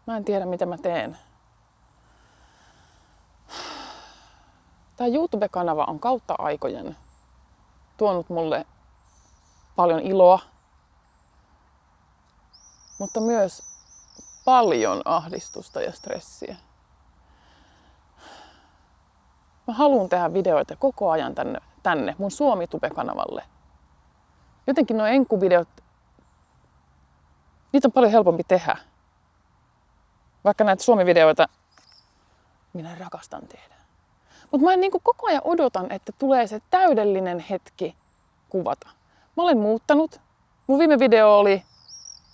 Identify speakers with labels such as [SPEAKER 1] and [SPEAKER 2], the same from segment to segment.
[SPEAKER 1] Mä en tiedä, mitä mä teen. Tää YouTube-kanava on kautta aikojen tuonut mulle paljon iloa, mutta myös paljon ahdistusta ja stressiä. Mä haluan tehdä videoita koko ajan tänne mun Suomi-tube-kanavalle. Jotenkin nuo enkuvideot, niitä on paljon helpompi tehdä. Vaikka näitä Suomi-videoita minä rakastan tehdä. Mutta mä koko ajan odotan, että tulee se täydellinen hetki kuvata. Mä olen muuttanut. Mun viime video oli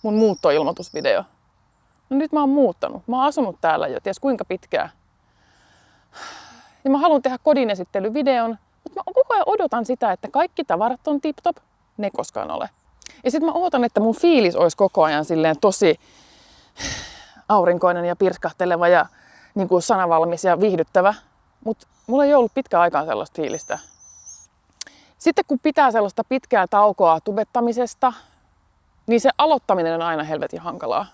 [SPEAKER 1] mun muuttoilmoitusvideo. No nyt mä oon muuttanut. Mä oon asunut täällä jo ties kuinka pitkään. Ja mä haluan tehdä kodinesittelyvideon, mutta mä koko ajan odotan sitä, että kaikki tavarat on tip-top. Ne ei koskaan ole. Ja sit mä ootan, että mun fiilis olisi koko ajan silleen tosi aurinkoinen ja pirskahteleva ja niin kuin sanavalmis ja viihdyttävä. Mutta mulla ei ollut pitkään aikaan sellaista fiilistä. Sitten kun pitää sellaista pitkää taukoa tubettamisesta, niin se aloittaminen on aina helvetin hankalaa.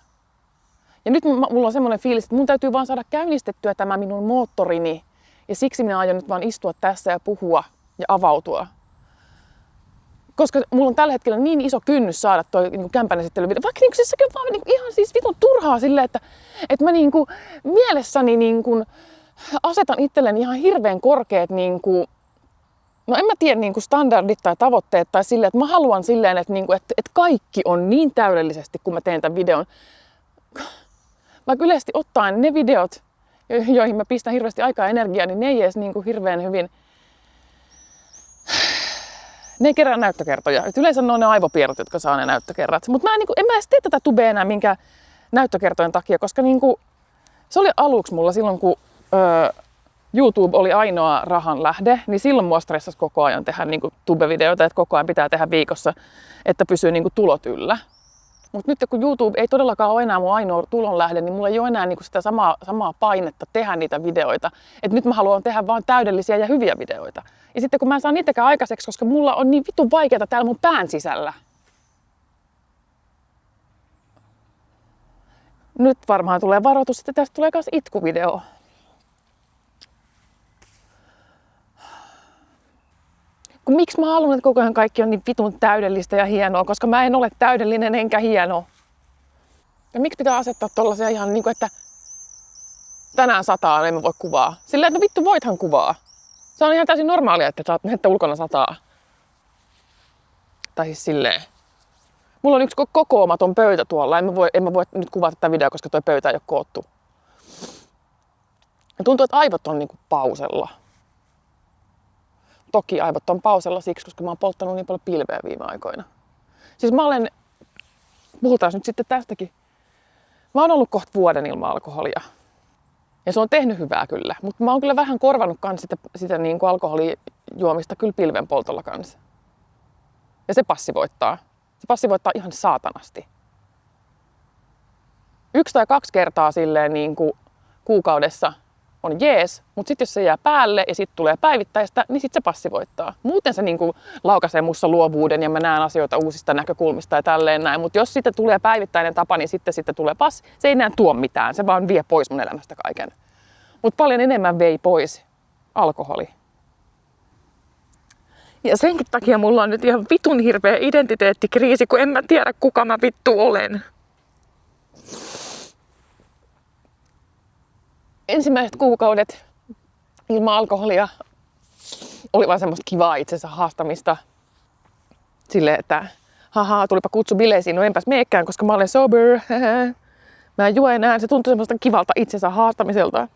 [SPEAKER 1] Ja nyt mulla on semmoinen fiilis, että mun täytyy vaan saada käynnistettyä tämä minun moottorini. Ja siksi minä aion nyt vaan istua tässä ja puhua ja avautua. Koska mulla on tällä hetkellä niin iso kynnys saada toi kämpän esittelyvideo. Vaikka se on vaan ihan siis vitun turhaa silleen, että mä mielessäni asetan itselleni ihan hirveän korkeat no en mä tiedä standardit tai tavoitteet tai silleen, että mä haluan silleen, että kaikki on niin täydellisesti, kun mä teen tämän videon. Vaikka yleisesti ottaen ne videot, joihin mä pistän hirveästi aikaa ja energiaa, niin ne ei edes hirveän hyvin, ne ei kerää näyttökertoja. Et yleensä ne on ne aivopierrot, jotka saa ne näyttökerrat. Mutta en mä edes tee tätä tubea enää minkään näyttökertojen takia, koska se oli aluksi mulla silloin, kun YouTube oli ainoa rahan lähde, niin silloin mua stressasi koko ajan tehdä tube-videoita, että koko ajan pitää tehdä viikossa, että pysyy tulot yllä. Mutta nyt kun YouTube ei todellakaan ole enää mun ainoa tulonlähde, niin mulla ei ole enää sitä samaa painetta tehdä niitä videoita. Et nyt mä haluan tehdä vaan täydellisiä ja hyviä videoita. Ja sitten kun mä en saa niitäkään aikaiseksi, koska mulla on niin vitun vaikeaa täällä mun pään sisällä. Nyt varmaan tulee varoitus, että tästä tulee myös itkuvideo. Miksi mä haluan, että koko ajan kaikki on niin vitun täydellistä ja hienoa, koska mä en ole täydellinen enkä hieno. Ja miksi pitää asettaa tollasia ihan että tänään sataa, en mä voi kuvaa. Silleen, että no vittu voithan kuvaa. Se on ihan täysin normaalia, että ulkona sataa. Tai siis silleen. Mulla on yksi kokoomaton pöytä tuolla, en mä voi nyt kuvata tätä videoa, koska toi pöytä ei ole koottu. Ja tuntuu, että aivot on pausella. Toki aivot on pausella siksi, koska mä oon polttanut niin paljon pilveä viime aikoina. Siis puhutaan nyt sitten tästäkin. Mä oon ollut kohta vuoden ilman alkoholia. Ja se on tehnyt hyvää kyllä. Mutta mä oon kyllä vähän korvannut kans sitä alkoholijuomista kyllä pilven poltolla kanssa. Ja se passivoittaa. Se passivoittaa ihan saatanasti. 1 tai 2 kertaa silleen kuukaudessa on jees, mutta sitten jos se jää päälle ja sitten tulee päivittäistä, niin sitten se passivoittaa. Muuten se laukaisee mussa luovuuden ja mä näen asioita uusista näkökulmista ja tälleen näin. Mutta jos sitten tulee päivittäinen tapa, niin sitten tulee se ei enää tuo mitään, se vaan vie pois mun elämästä kaiken. Mutta paljon enemmän vei pois alkoholi. Ja senkin takia mulla on nyt ihan vitun hirveä identiteettikriisi, kun en mä tiedä kuka mä vittu olen. Ensimmäiset kuukaudet ilman alkoholia oli vaan semmoista kivaa itsensä haastamista. Silleen, että tulipa kutsu bileisiin, no enpäs meekään, koska mä olen sober. Mä en juo enää, se tuntui semmoista kivalta itsensä haastamiselta.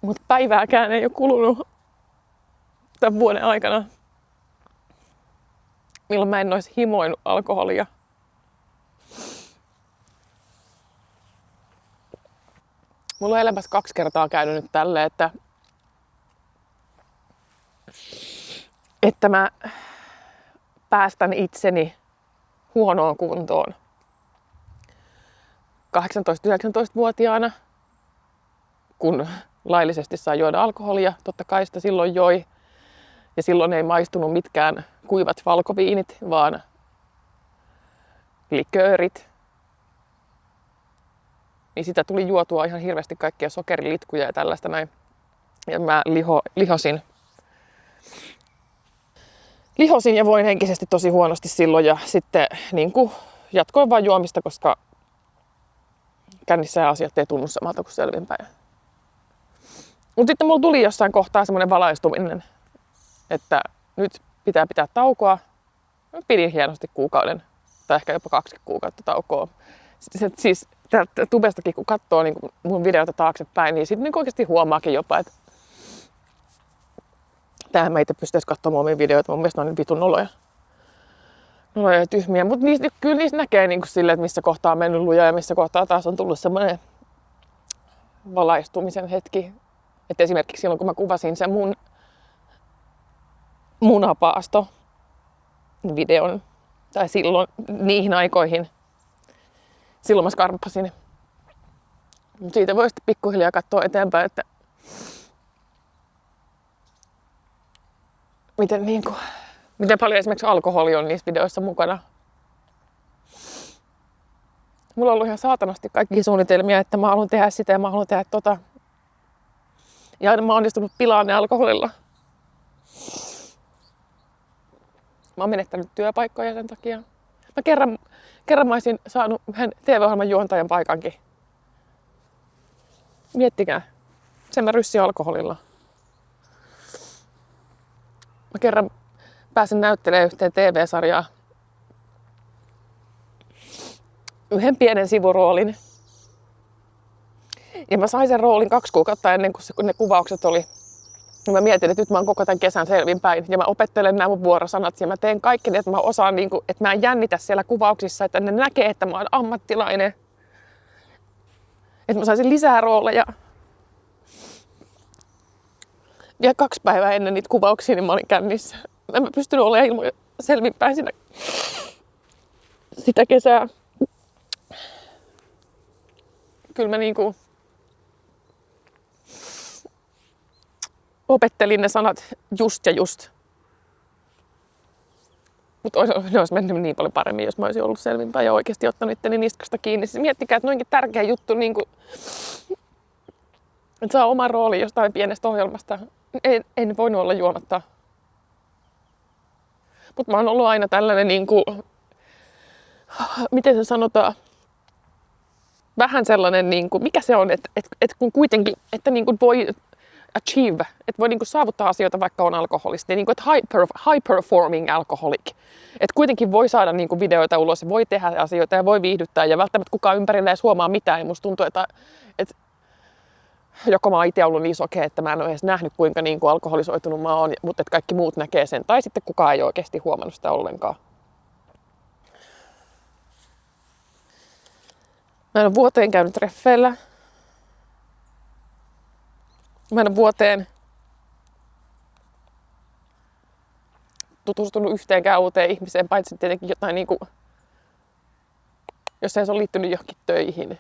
[SPEAKER 1] Mutta päivääkään ei ole kulunut tämän vuoden aikana, milloin mä en olisi himoinut alkoholia. Mulla on elämässä 2 kertaa käynyt nyt tälleen, että mä päästän itseni huonoon kuntoon. 18-19-vuotiaana, kun laillisesti saa juoda alkoholia, totta kai sitä silloin joi. Ja silloin ei maistunut mitkään kuivat valkoviinit, vaan liköörit. niin sitä tuli juotua ihan hirveästi kaikkia sokerilitkuja ja tällaista näin. Ja mä lihosin ja voin henkisesti tosi huonosti silloin ja sitten niin kuin jatkoin vaan juomista, koska kännissä asiat ei tunnu samalta kuin selvinpäin. Mutta sitten mulla tuli jossain kohtaa semmoinen valaistuminen, että nyt pitää taukoa. Mä pidin hienosti kuukauden tai ehkä jopa 2 kuukautta taukoa. Siis täältä tubestakin kun katsoo niin mun videota taaksepäin, niin sitten niin oikeasti huomaakin jopa, että tämähän mä itse pystyisi katsomaan omia videoita. Mun mielestä ne on niin vitun noloja ja tyhmiä. Mutta kyllä niissä näkee niin silleen, että missä kohtaa on mennyt lujaa ja missä kohtaa taas on tullut semmoinen valaistumisen hetki. Että esimerkiksi silloin kun mä kuvasin sen mun munapaasto videon, tai silloin niihin aikoihin, silloin mä skarppasin. Mutta siitä voi sitten pikkuhiljaa katsoa eteenpäin, että miten paljon esimerkiksi alkoholi on niissä videoissa mukana. Mulla on ollut ihan saatanasti kaikki suunnitelmia, että mä haluan tehdä sitä ja mä haluan tehdä tota. Ja aina mä oon onnistunut pilaamaan ne alkoholilla. Mä oon menettänyt työpaikkoja sen takia. Mä kerran mä olisin saanut yhden TV-ohjelman juontajan paikankin. Miettikää. Sen mä ryssin alkoholilla. Mä kerran pääsin näyttelemään yhteen TV-sarjaa. Yhden pienen sivuroolin. Ja mä sain sen roolin 2 kuukautta ennen kuin ne kuvaukset oli. Ja mä mietin, että nyt mä oon koko tämän kesän selvinpäin. Ja mä opettelen nämä mun vuorosanat ja mä teen kaikki, että mä osaan, että mä en jännitä siellä kuvauksissa, että ne näkee, että mä oon ammattilainen. Että mä saisin lisää rooleja. Ja 2 päivää ennen niitä kuvauksia, niin mä olin kännissä. En mä pystynyt olemaan selvinpäin sitä kesää. Kyllä mä opettelin ne sanat just ja just. Mutta ne olisi mennyt niin paljon paremmin, jos mä olisin ollut selvinpäin ja oikeasti ottanut itteni niskasta kiinni. Siis miettikää, että noinkin tärkeä juttu, että saa oman roolin jostain pienestä ohjelmasta. En voinut olla juomatta. Mutta mä oon ollut aina tällainen, miten se sanotaan, vähän sellainen, mikä se on, että kun kuitenkin, että voi achieve, että voi saavuttaa asioita, vaikka on alkoholisti, niin että high performing alcoholic. Että kuitenkin voi saada videoita ulos ja voi tehdä asioita ja voi viihdyttää ja välttämättä kukaan ympärillä ei edes huomaa mitään. Ja musta tuntuu, että joko mä oon itse ollut niin sokea, että mä en ole edes nähnyt kuinka alkoholisoitunut mä oon, mutta että kaikki muut näkee sen. Tai sitten kukaan ei oikeasti huomannut sitä ollenkaan. Mä en ole vuoteen käynyt treffeillä. Mä en ole vuoteen tutustunut yhteenkään uuteen ihmiseen, paitsi tietenkin jotain jos ei se ole liittynyt johonkin töihin.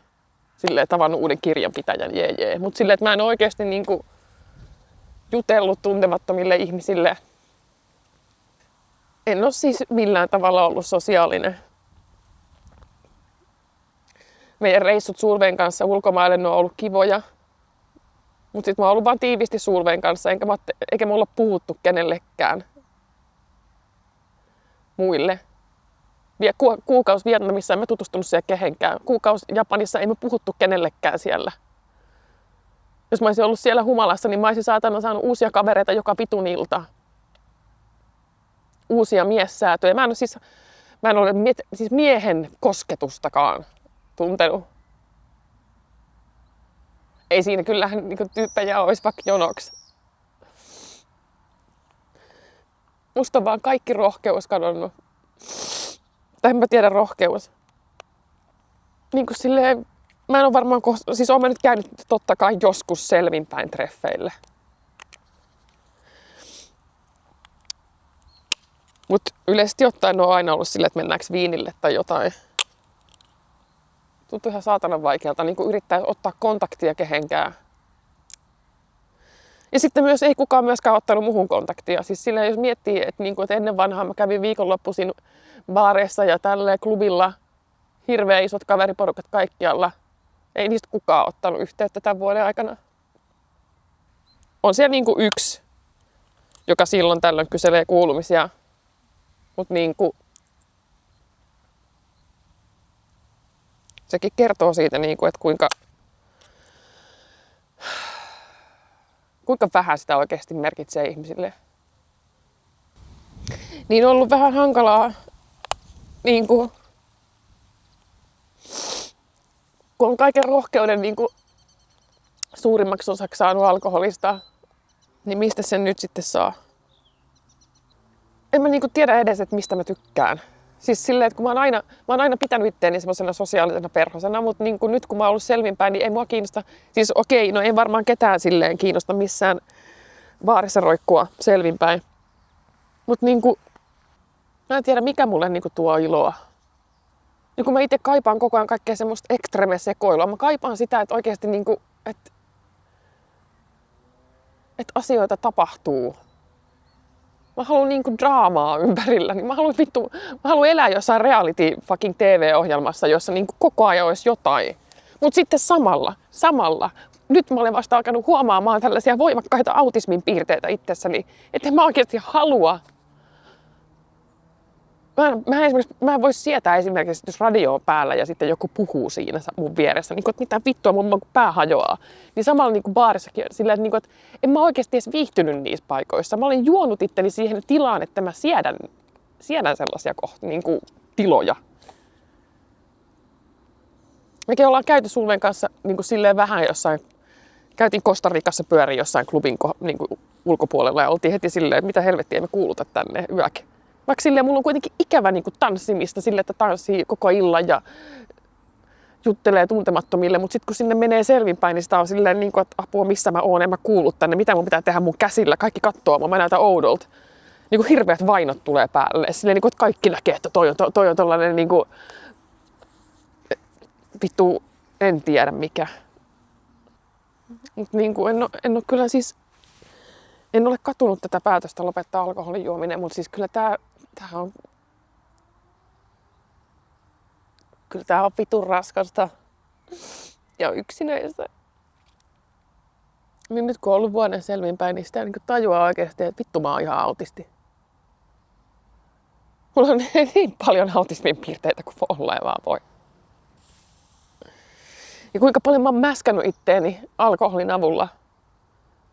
[SPEAKER 1] Silleen tavannut uuden kirjanpitäjän, jee. Mutta silleen, että mä en oikeasti jutellut tuntemattomille ihmisille. En ole siis millään tavalla ollut sosiaalinen. Meidän reissut Sulveen kanssa ulkomaille ne on ollut kivoja. Mutta sitten mä oon ollut vaan tiivisti Sulveen kanssa, eikä me olla puhuttu kenellekään muille. Kuukausi Vietnamissa emme tutustunut siellä kehenkään. Kuukausi Japanissa emme puhuttu kenellekään siellä. Jos mä olisin ollut siellä humalassa, niin mä olisin saatana saanut uusia kavereita joka vitun ilta. Uusia miessäätöjä. Mä en ole siis miehen kosketustakaan tuntenut. Ei siinä kyllähän tyyppejä olisi vaikka jonoksi. Musta on vaan kaikki rohkeus kadonnut. Tai en mä tiedä rohkeus. Silleen, mä en ole varmaan, siis oon mä nyt käynyt totta kai joskus selvinpäin treffeille. Mut yleisesti ottaen on aina ollut silleen, että mennäänkö viinille tai jotain. Tuntuu ihan saatanan vaikealta yrittää ottaa kontaktia kehenkään. Ja sitten myös ei kukaan myöskään ottanut muhun kontaktia. Siis silleen, jos miettii, että ennen vanhaa mä kävin viikonloppuisin baareissa ja tälleen klubilla. Hirveän isot kaveriporukat kaikkialla. Ei niistä kukaan ottanut yhteyttä tämän vuoden aikana. On siellä niinku yksi, joka silloin tällöin kyselee kuulumisia. Mutta niinku, sekin kertoo siitä, niinku, että kuinka vähän sitä oikeasti merkitsee ihmisille. Niin on ollut vähän hankalaa, niinku, kun on kaiken rohkeuden niinku, suurimmaksi osaksi saanut alkoholista, niin mistä sen nyt sitten saa? En mä niinku tiedä edes, että mistä mä tykkään. Siis silleen, että kun mä oon aina pitänyt itteeni semmoisena sosiaalisena perhosena, mutta niinku nyt kun mä oon ollut selvinpäin, niin ei mua kiinnosta. Siis okei, no ei varmaan ketään silleen kiinnosta missään baarissa roikkua selvinpäin. Mutta niinku, mä en tiedä mikä mulle niinku tuo iloa. Ja kun mä itse kaipaan koko ajan kaikkea semmoista ekstreme-sekoilua, mä kaipaan sitä, että oikeasti niinku, että asioita tapahtuu. Mä haluan niinku draamaa ympärillä. Niin mä haluan elää jossain reality fucking TV-ohjelmassa, jossa niinku koko ajan olisi jotain. Mut sitten samalla, nyt mä olen vasta alkanut huomaamaan tällaisia voimakkaita autismin piirteitä itsessäni, että mä oikeasti halua. Mä en voi sietää esimerkiksi, jos radio on päällä ja sitten joku puhuu siinä mun vieressä, niin kuin, että mitä vittua, mun pää hajoaa. Niin samalla niin kuin baarissakin sillä, että, niin kuin, että en mä oikeasti edes viihtynyt niissä paikoissa. Mä olin juonut itteni siihen tilaan, että mä siedän sellaisia niin kuin tiloja. Mekin ollaan käyty Sulven kanssa niin kuin silleen vähän jossain, käytiin Costa Ricassa pyörin jossain klubin niin kuin ulkopuolella ja oltiin heti silleen, että mitä helvettiä me kuuluta tänne yökin. Vaikka silleen mulla on kuitenkin ikävä niin kuin tanssimista sille, että tanssii koko illan ja juttelee tuntemattomille, mutta sitten kun sinne menee selvinpäin, niin sitä on silleen, niin kuin, että apua, missä mä oon, en mä kuulu tänne, mitä mun pitää tehdä mun käsillä, kaikki kattoo mua, mä näytän oudolta. Niin kuin hirveät vainot tulee päälle, silleen, niin kuin, että kaikki näkee, että toi on tollainen niin kuin, vittu, en tiedä mikä. Mutta niin kuin, en ole kyllä siis, en ole katunut tätä päätöstä lopettaa alkoholin juominen, mutta siis kyllä tää on vitun raskasta ja yksinäistä. Niin nyt kun on ollut vuoden selvinpäin, niin sitä niin tajuaa oikeasti, että vittu mä oon ihan autisti. Mulla on niin paljon autismin piirteitä kuin ollaan vaan voi. Ja kuinka paljon mä oon mäskännyt itteeni alkoholin avulla.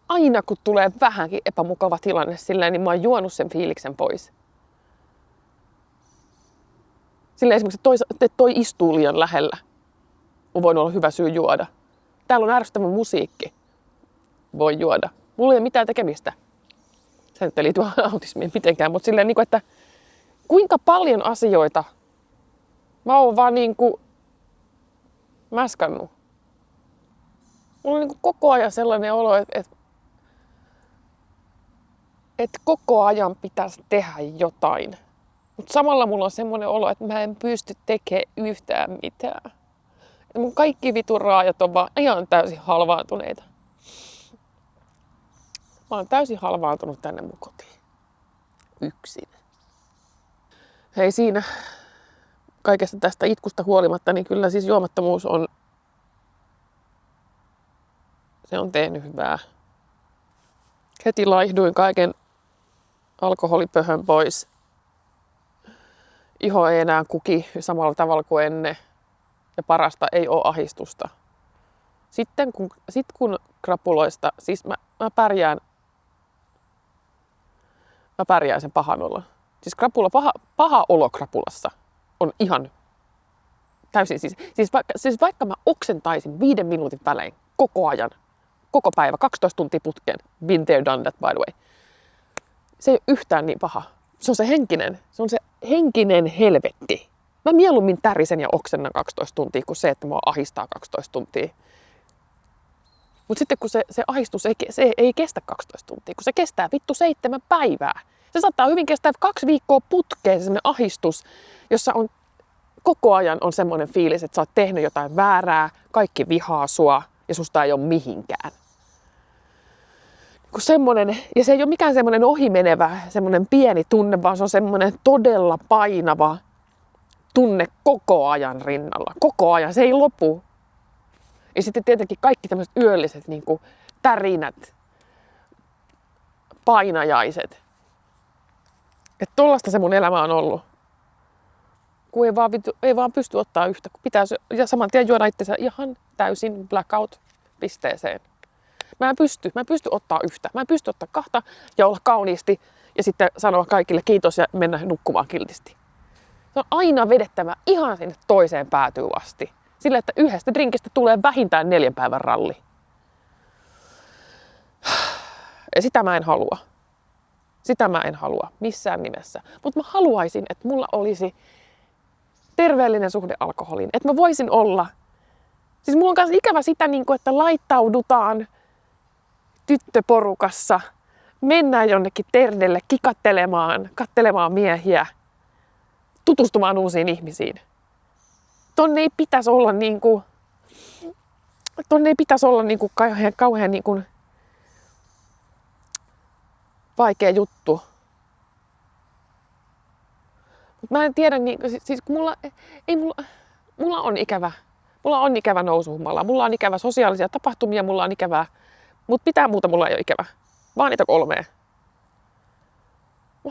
[SPEAKER 1] Aina kun tulee vähänkin epämukava tilanne silleen, niin mä oon juonut sen fiiliksen pois. Silleen esimerkiksi, että toi istuu liian lähellä. On voinut olla hyvä syy juoda. Täällä on ärsyttävä musiikki. Voi juoda. Mulla ei ole mitään tekemistä. Se nyt ei liity autismiin mitenkään, mutta silleen, että kuinka paljon asioita mä oon vaan mäskannut. Mulla on koko ajan sellainen olo, että koko ajan pitäisi tehdä jotain. Mutta samalla mulla on semmoinen olo, että mä en pysty tekemään yhtään mitään. Ja mun kaikki vitun raajat on vaan ihan täysin halvaantuneita. Mä oon täysin halvaantunut tänne mun kotiin. Yksin. Hei siinä kaikesta tästä itkusta huolimatta, niin kyllä siis juomattomuus on tehnyt hyvää. Heti laihduin kaiken alkoholipöhön pois. Iho ei enää kuki samalla tavalla kuin ennen. Ja parasta, ei ole ahdistusta. Sitten kun krapuloista, siis mä pärjään sen pahan olon. Siis paha olo krapulassa on ihan täysin siis vaikka mä oksentaisin 5 minuutin välein koko ajan, koko päivä, 12 tuntia putkeen, been there, done that by the way. Se ei ole yhtään niin paha. Se on se henkinen helvetti. Mä mieluummin tärisen ja oksennan 12 tuntia kuin se, että mua ahistaa 12 tuntia. Mutta sitten kun se ahistus ei kestä 12 tuntia, kun se kestää vittu 7 päivää. Se saattaa hyvin kestää 2 viikkoa putkeen semmoinen ahistus, jossa on koko ajan on semmoinen fiilis, että sä oot tehnyt jotain väärää, kaikki vihaa sua ja susta ei ole mihinkään. Ja se ei ole mikään semmoinen ohimenevä, semmoinen pieni tunne, vaan se on semmoinen todella painava tunne koko ajan rinnalla. Koko ajan, se ei lopu. Ja sitten tietenkin kaikki tämmöiset yölliset niin kuin tärinät, painajaiset. Että tollaista se mun elämä on ollut. Kun ei vaan pysty ottaa yhtä, kun pitää ja saman tien juoda itsensä ihan täysin blackout-pisteeseen. Mä en pysty ottaa yhtä. Mä en pysty ottaa kahta ja olla kauniisti ja sitten sanoa kaikille kiitos ja mennä nukkumaan kiltisti. Se on aina vedettävä ihan sinne toiseen päätyyn asti. Sillä, että yhdestä drinkistä tulee vähintään 4 päivän ralli. Ja sitä mä en halua. Sitä mä en halua missään nimessä. Mutta mä haluaisin, että mulla olisi terveellinen suhde alkoholiin. Että mä voisin olla. Siis mulla on myös ikävä sitä, että laittaudutaan tyttöporukassa, mennään jonnekin terdelle kikattelemaan, kattelemaan miehiä, tutustumaan uusiin ihmisiin. Tonne ei pitäisi olla kauhean vaikea juttu. Mut mä en tiedä, siis kun mulla on ikävä. Mulla on ikävä nousuhumala, mulla on ikävä sosiaalisia tapahtumia, mulla on ikävää, mutta mitään muuta mulla ei ole ikävä. Vaan niitä 3. Mä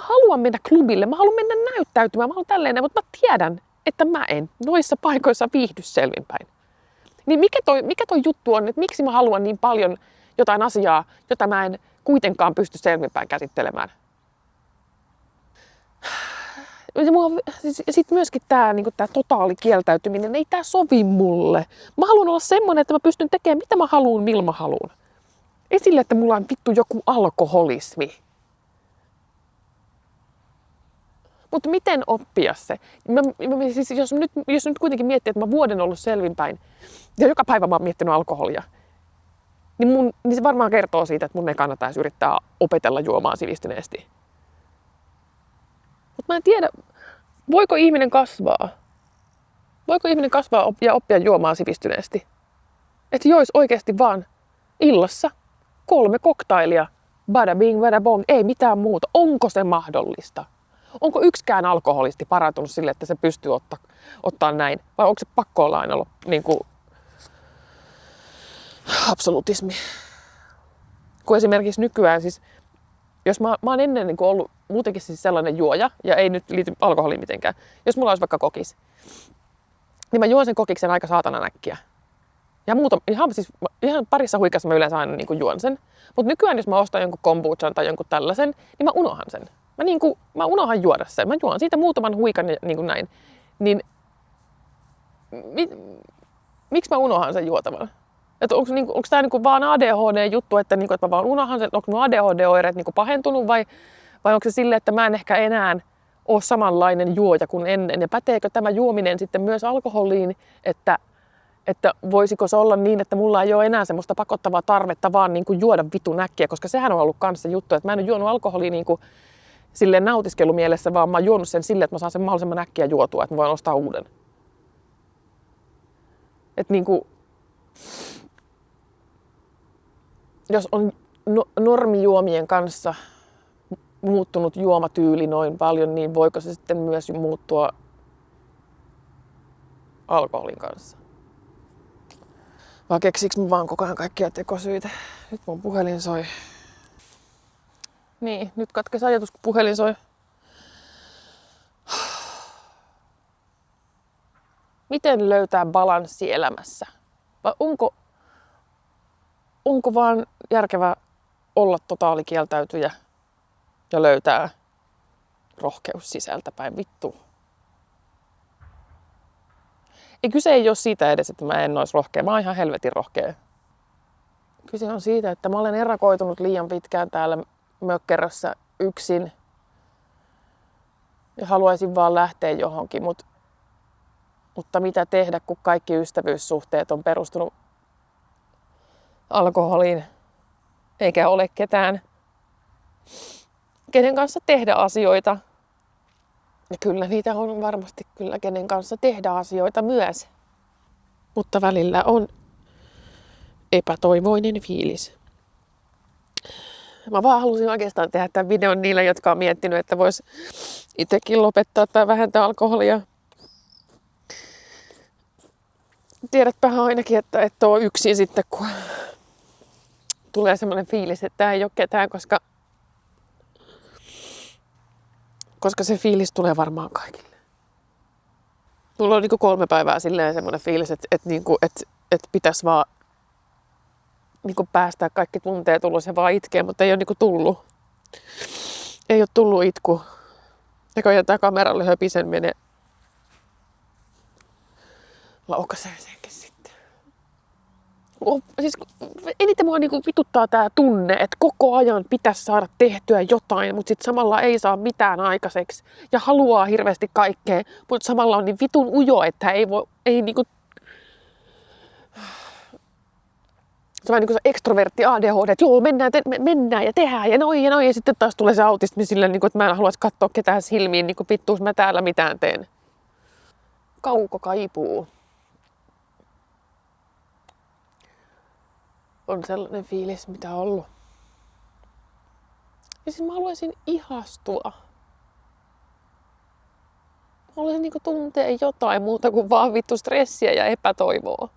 [SPEAKER 1] haluan mennä klubille, mä haluan mennä näyttäytymään, mä haluan tälleen, mutta mä tiedän, että mä en noissa paikoissa viihdy selvinpäin. Niin mikä toi juttu on, että miksi mä haluan niin paljon jotain asiaa, jota mä en kuitenkaan pysty selvinpäin käsittelemään? Ja sitten myöskin tämä totaali kieltäytyminen, ei tämä sovi mulle. Mä haluan olla semmoinen, että mä pystyn tekemään mitä mä haluan, milloin mä haluan. Ei sille, että mulla on vittu joku alkoholismi. Mutta miten oppia se? Jos nyt kuitenkin miettii, että mä vuoden ollut selvinpäin ja joka päivä mä oon miettinyt alkoholia, niin se varmaan kertoo siitä, että mun ei kannata edes yrittää opetella juomaan sivistyneesti. Mutta mä en tiedä, voiko ihminen kasvaa? Voiko ihminen kasvaa ja oppia juomaan sivistyneesti? Että jois oikeasti vaan illassa 3 koktailia, bada bing, bada bong, ei mitään muuta. Onko se mahdollista? Onko yksikään alkoholisti parantunut sille, että se pystyy ottaa näin? Vai onko se pakko olla aina absolutismi? Kun esimerkiksi nykyään siis, jos mä oon ennen ollut muutenkin siis sellainen juoja, ja ei nyt liity alkoholiin mitenkään. Jos mulla olisi vaikka kokis, niin mä juon sen kokiksen aika saatanan äkkiä. Ja ihan parissa huikassa mä yleensä aina juon sen. Mutta nykyään jos mä ostan jonkun kombuchan tai jonkun tällaisen, niin mä unohan sen. Mä unohan juoda sen. Mä juon siitä muutaman huikan näin. Niin miksi mä unohan sen juotavan? Onko tää vaan ADHD-juttu, että mä vaan unohan sen, onko mun ADHD-oireet pahentunut vai onko se silleen, että mä en ehkä enää ole samanlainen juoja kuin ennen? Ja päteekö tämä juominen sitten myös alkoholiin, että voisiko se olla niin, että mulla ei ole enää semmoista pakottavaa tarvetta vaan juoda vitun äkkiä, koska sehän on ollut kanssa juttu, että mä en ole juonut alkoholia silleen nautiskelumielessä, vaan mä oon juonut sen silleen, että mä saan sen mahdollisimman äkkiä juotua, että mä voin ostaa uuden. Että jos on normijuomien kanssa muuttunut juomatyyli noin paljon, niin voiko se sitten myös muuttua alkoholin kanssa? Vai keksiks mä vaan koko ajan kaikkia tekosyitä? Nyt mun puhelin soi. Niin, nyt katkesi ajatus, kun puhelin soi. Miten löytää balanssi elämässä? Vai onko vaan järkevää olla totaalikieltäytyjä ja löytää rohkeus sisältäpäin? Vittu. Kyse ei ole siitä edes, että mä en olisi rohkea. Mä oon ihan helvetin rohkea. Kyse on siitä, että mä olen erakoitunut liian pitkään täällä mökkerössä yksin. Ja haluaisin vaan lähteä johonkin, mutta mitä tehdä, kun kaikki ystävyyssuhteet on perustunut alkoholiin, eikä ole ketään, kenen kanssa tehdä asioita. Ja kyllä niitä on varmasti kyllä kenen kanssa tehdä asioita myös. Mutta välillä on epätoivoinen fiilis. Mä vaan halusin oikeastaan tehdä tämän videon niille, jotka on miettinyt, että vois itsekin lopettaa tai vähentää alkoholia.
[SPEAKER 2] tiedätpä ainakin, että et ole yksin sitten, kun tulee semmoinen fiilis, että tää ei ole ketään, koska se fiilis tulee varmaan kaikille. Mulla on niinku 3 päivää silleen semmoinen fiilis, että pitäisi vaan niinku päästää kaikki tunteet ulos ja vaan itkeä, mutta ei ole niinku tullut. Ei ole tullut itku. Ja kun jätää kameralle höpisen, menee laukaisee senkin sitten. Siis eniten mua niinku vituttaa tää tunne, että koko ajan pitäisi saada tehtyä jotain, mutta sit samalla ei saa mitään aikaiseksi. Ja haluaa hirveästi kaikkea, mutta samalla on niin vitun ujo, että ei niinku... Se on vähän niin kuin se ekstrovertti ADHD, että joo, mennään ja tehdään ja noin. Ja sitten taas tulee se autismi silleen, niin kuin, että mä en haluaisi katsoa ketään silmiin, niin kuin vittuus mä täällä mitään teen. Kaukokaipuu. On sellainen fiilis, mitä on ollut. Ja siis mä haluaisin ihastua. Mä haluaisin niin kuin tuntea jotain muuta kuin vaan vittu stressiä ja epätoivoa.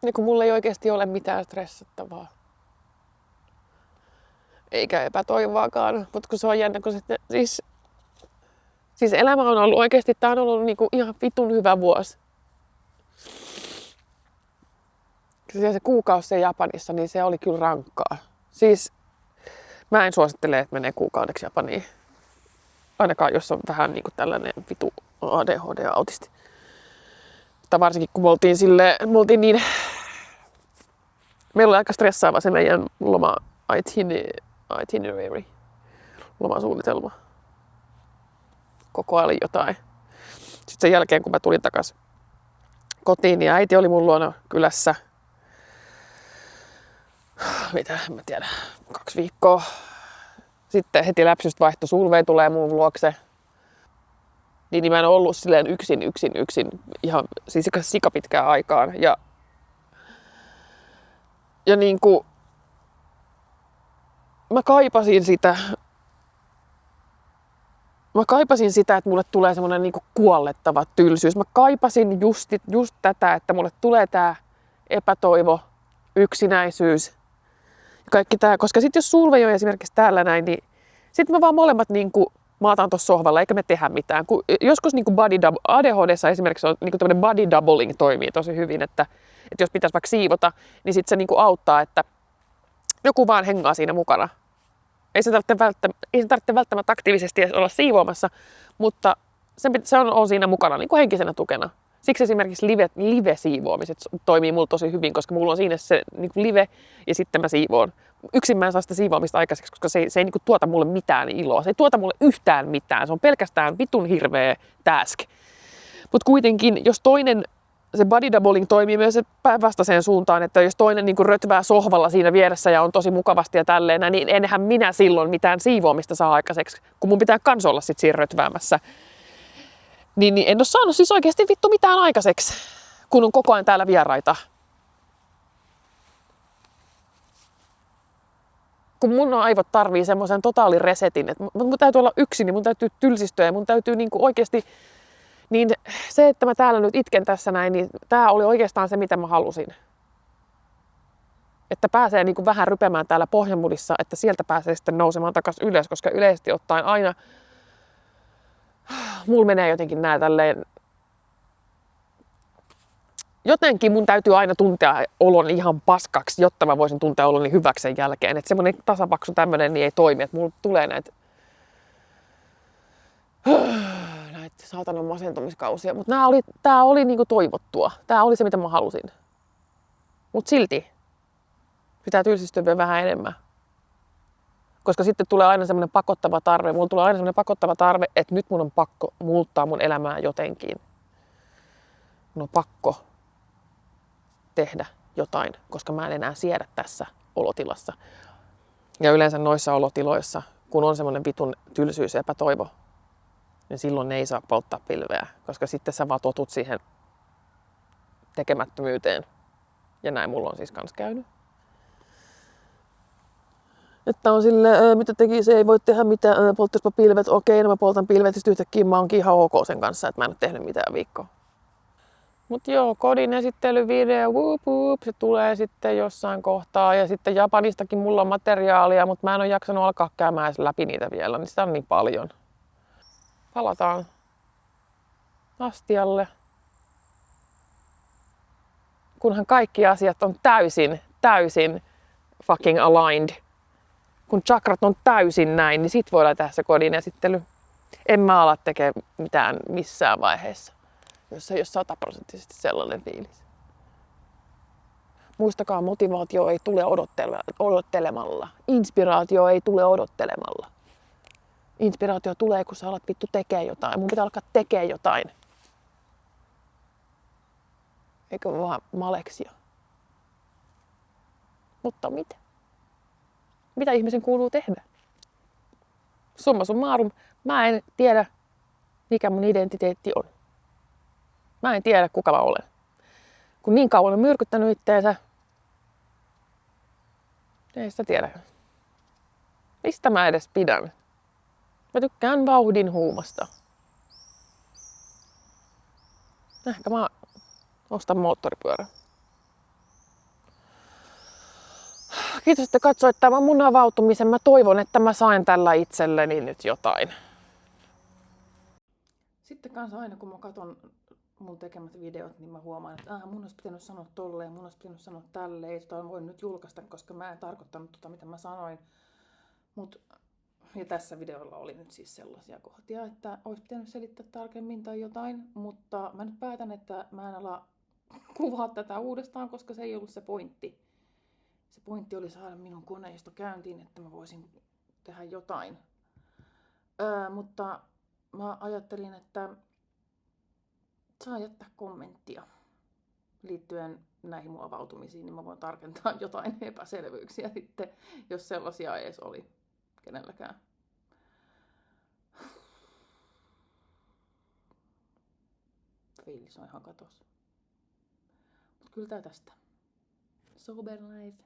[SPEAKER 2] Ja kun mulla ei oikeasti ole mitään stressattavaa. Eikä epätoivoakaan. Mutta kun se on jännä, kun sitten... Siis elämä on ollut oikeasti, tää on ollut niinku ihan vitun hyvä vuosi. Se kuukausi se Japanissa, niin se oli kyllä rankkaa. Siis mä en suosittele, että menee kuukaudeksi Japaniin. Ainakaan jos on vähän niinku tällainen vitu ADHD-autisti. Tai varsinkin kun me oltiin niin... Meillä oli aika stressaava se meidän itinerary, lomasuunnitelma. Koko ajan oli jotain. Sitten sen jälkeen, kun mä tulin takaisin kotiin, niin äiti oli mun luona kylässä. Mitä, en mä tiedä, 2 viikkoa. Sitten heti läpsystä vaihtui, Sulvei tulee mun luokse. Niin mä en ollut silleen yksin ihan siis sikapitkään aikaan. Ja niinku mä kaipasin sitä, että mulle tulee semmonen niinku kuollettava tylsyys. Mä kaipasin just tätä, että mulle tulee tää epätoivo, yksinäisyys ja kaikki tää. Koska sit jos Sulvei on esimerkiksi täällä näin, niin sit me vaan molemmat niinku maataan tuossa sohvalla eikä me tehdä mitään. Joskus niinku ADHD:ssa esimerkiksi on niinku tämmönen body doubling toimii tosi hyvin, että jos pitäisi vaikka siivota, niin sit se niinku auttaa, että joku vaan hengaa siinä mukana. Ei se tarvitse välttämättä aktiivisesti edes olla siivoamassa, mutta se on siinä mukana niin kuin henkisenä tukena. Siksi esimerkiksi live-siivoamiset toimii mulla tosi hyvin, koska mulla on siinä se niin kuin live ja sitten mä siivoon. Yksin mä en saa sitä siivoamista aikaiseksi, koska se ei niin kuin tuota mulle mitään iloa. Se ei tuota mulle yhtään mitään. Se on pelkästään vitun hirveä task. Mutta kuitenkin, jos toinen, se body doubling toimii myös päinvastaiseen suuntaan, että jos toinen niin kuin rötvää sohvalla siinä vieressä ja on tosi mukavasti ja tälleen, niin enhän minä silloin mitään siivoamista saa aikaiseksi, kun mun pitää kans olla sit siinä rötväämässä. Niin en ole saanut siis oikeasti vittu mitään aikaiseksi, kun on koko ajan täällä vieraita. Kun mun aivot tarvii semmoisen totaaliresetin, että mun täytyy olla yksin, niin mun täytyy tylsistyä ja mun täytyy niinku oikeasti... Niin se, että mä täällä nyt itken tässä näin, niin tää oli oikeastaan se, mitä mä halusin. Että pääsee niinku vähän rypemään täällä pohjamudissa, että sieltä pääsee sitten nousemaan takaisin ylös, koska yleisesti ottaen aina... Mulla menee jotenkin nää tälleen... Jotenkin mun täytyy aina tuntea oloni ihan paskaksi, jotta mä voisin tuntea oloni hyväksi sen jälkeen. Että semmonen tasapaksu tämmönen niin ei toimi, että mulla tulee näitä saatanan masentumiskausia. Mutta tää oli niinku toivottua. Tää oli se, mitä mä halusin. Mut silti pitää tylsistyä vielä vähän enemmän. Koska sitten tulee aina semmoinen pakottava tarve. Mulla tulee aina semmoinen pakottava tarve, että nyt mun on pakko muuttaa mun elämää jotenkin. Mun on pakko tehdä jotain, koska mä en enää siedä tässä olotilassa. Ja yleensä noissa olotiloissa, kun on semmoinen vitun tylsyys ja epätoivo, niin silloin ne ei saa polttaa pilveä, koska sitten sä vaan totut siihen tekemättömyyteen. Ja näin mulla on siis kans käynyt. Että on silleen, mitä teki, se ei voi tehdä mitään, polttispa pilvet, okei, no mä poltan pilvet, ja sitten yhtäkkiä mä oonkin ihan ok sen kanssa, että mä en ole tehnyt mitään viikkoa. Mut joo, kodin esittelyvideo, whoop whoop, se tulee sitten jossain kohtaa. Ja sitten Japanistakin mulla on materiaalia, mutta mä en ole jaksanut alkaa käymään läpi niitä vielä, niin sitä on niin paljon. Palataan astialle. Kunhan kaikki asiat on täysin fucking aligned. Kun chakrat on täysin näin, niin sit voidaan tehdä se kodin esittely. En mä ala tekemään mitään missään vaiheessa, jos ei ole 100% sellainen fiilis. Muistakaa, motivaatio ei tule odottelemalla. Inspiraatio ei tule odottelemalla. Inspiraatio tulee, kun sä alat vittu tekee jotain. Mun pitää alkaa tekee jotain. Eikö vaan maleksia? Mutta mitä? Mitä ihmisen kuuluu tehdä? Summa summarum, mä en tiedä, mikä mun identiteetti on. Mä en tiedä, kuka mä olen. Kun niin kauan on myrkyttänyt itteensä, ei sitä tiedä. Mistä mä edes pidän? Mä tykkään vauhdin huumasta. Ehkä mä ostan moottoripyörän. Kiitos, että katsoit tämän mun avautumisen. Mä toivon, että mä sain tällä itselleni nyt jotain. Sitten kanssa aina kun mä katson mun tekemät videot, niin mä huomaan, että mun olisi pitänyt sanoa tolleen, mun olisi pitänyt sanoa tälleen. Ei tota voi nyt julkaista, koska mä en tarkoittanut tota, mitä mä sanoin. Ja tässä videolla oli nyt siis sellaisia kohtia, että olisi pitänyt selittää tarkemmin tai jotain. Mutta mä nyt päätän, että mä en ala kuvaa tätä uudestaan, koska se ei ollut se pointti. Se pointti oli saada minun koneisto käyntiin, että mä voisin tehdä jotain. Mutta mä ajattelin, että saa jättää kommenttia liittyen näihin mun avautumisiin, niin mä voin tarkentaa jotain epäselvyyksiä sitten, jos sellaisia edes oli kenelläkään. Fiilis on ihan katos. Mut kyllä tää tästä. Sober life.